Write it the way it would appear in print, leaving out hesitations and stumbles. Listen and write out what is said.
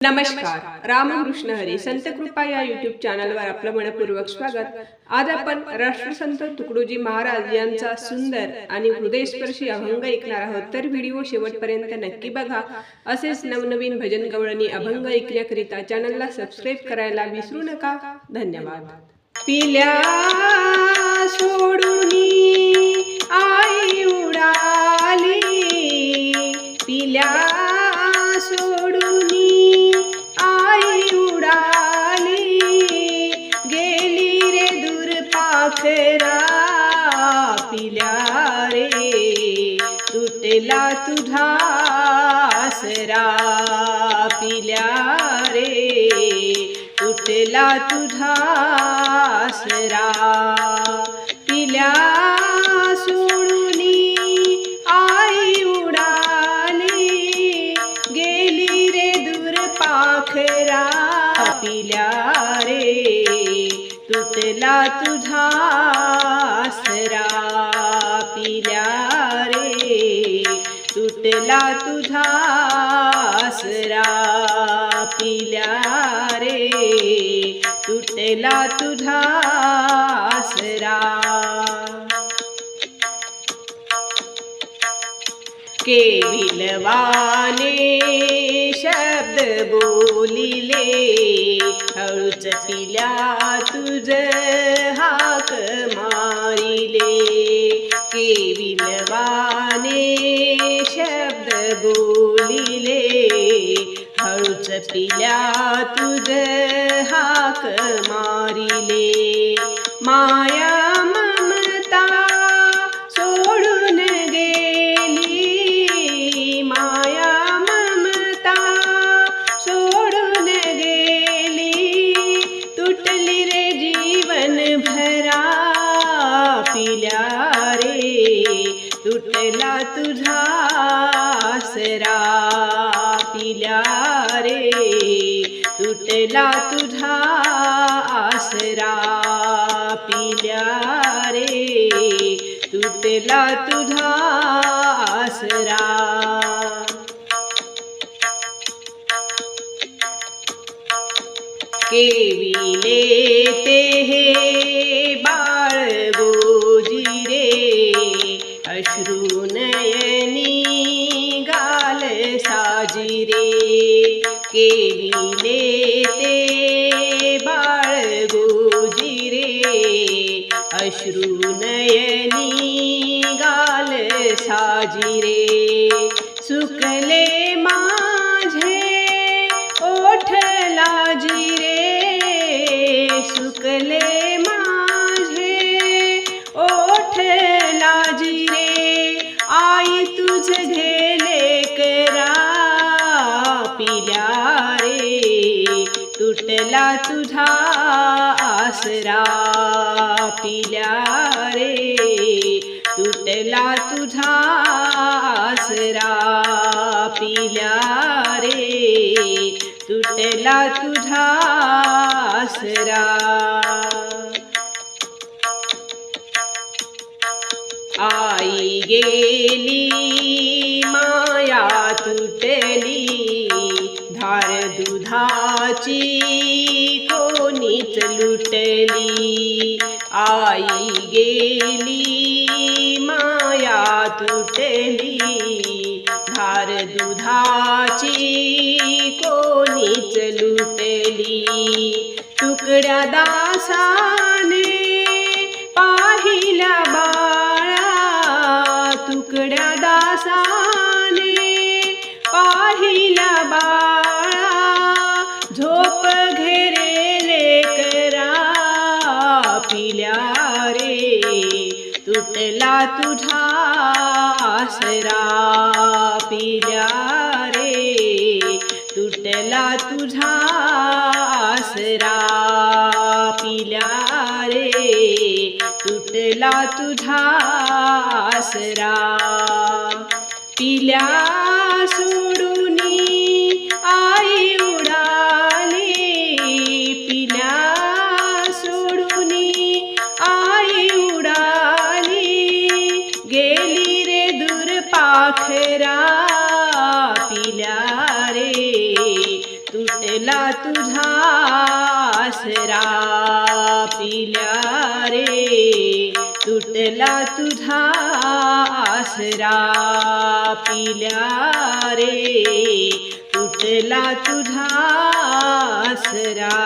नमस्कार. रामकृष्ण हरी संत कृपा या यूट्यूब चॅनलवर आपलं मनपूर्वक स्वागत. आज आपण राष्ट्रसंत तुकडोजी महाराज यांचा सुंदर आणि हृदयस्पर्शी अभंग ऐकणार आहोत. तर व्हिडिओ शेवटपर्यंत नक्की बघा. असेच नवनवीन भजन गवळणी अभंग ऐकण्याकरिता चॅनलला सबस्क्राईब करायला विसरू नका. धन्यवाद. पिल्या सोडून आई उडाली, पिल्या सोडून पाखरा पिल्या रे तुटला तुझा आसरा, पिल्या रे तुटला तुझा आसरा. पिल्या सोडून आई उडाली, गेली रे दूर पाखरा, पिल्या रे तुटला तुझा आसरा, पिल्या रे तुटला तुझा आसरा, पिल्या रे तुटला तुझा आसरा. केविलवाने शब्द बोलिले, हळूच पिल्या तुझ हाक मारिले. केविलवाने शब्द बोलिले, हळूच पिल्या तुझ हाक मारिले. माया ममता सोडून गेली, माया ममता सोडून गेली, तुटली रे जीवन भरा, पिल्या रे तुटला तुझा आसरा, पिल्या रे तुटला तुझा आसरा, पिल्या रे तुटला तुझा आसरा. केविले ते हे बाळ गोजी रे, अश्रू नयनी गाल साजी रे. केविले ते बाळ गोजी रे, अश्रू नयनी गाल साजी रे. सुकले माझे ओठ लाजी रे, सुकले माझे ओठ लाजी रे. आई तुझ घेले करा, पिल्या रे तुटला तुझा आसरा, पिल्या रे तुटला तुझा आसरा, पिल्या रे तुटला तुझा आसरा. आई गेली माया तुटली, धार दुधाची कोणीच लुटली. आई गेली माया तुटली, धार दुधाची कोणीच लुटली. तुकड्या दासाने पाहिला बाळा, तुकड्या दासाने पाहिला बाळा, झोप घेरेले करा, पिल्या रे तुटला तुझा आसरा, पिल्या रे तुटला तुझा आसरा, पिल्या रे तुटला तुझा आसरा. पिल्या सोडून आई उडाली, पिल्या सोडून आई उडाली, गेली रे दूर पाखरा, पिल्या रे तू तुटला तुझा आसरा पिल्या रे, तुटला तुझा आसरा पिल्या रे, तुटला तुझा आसरा.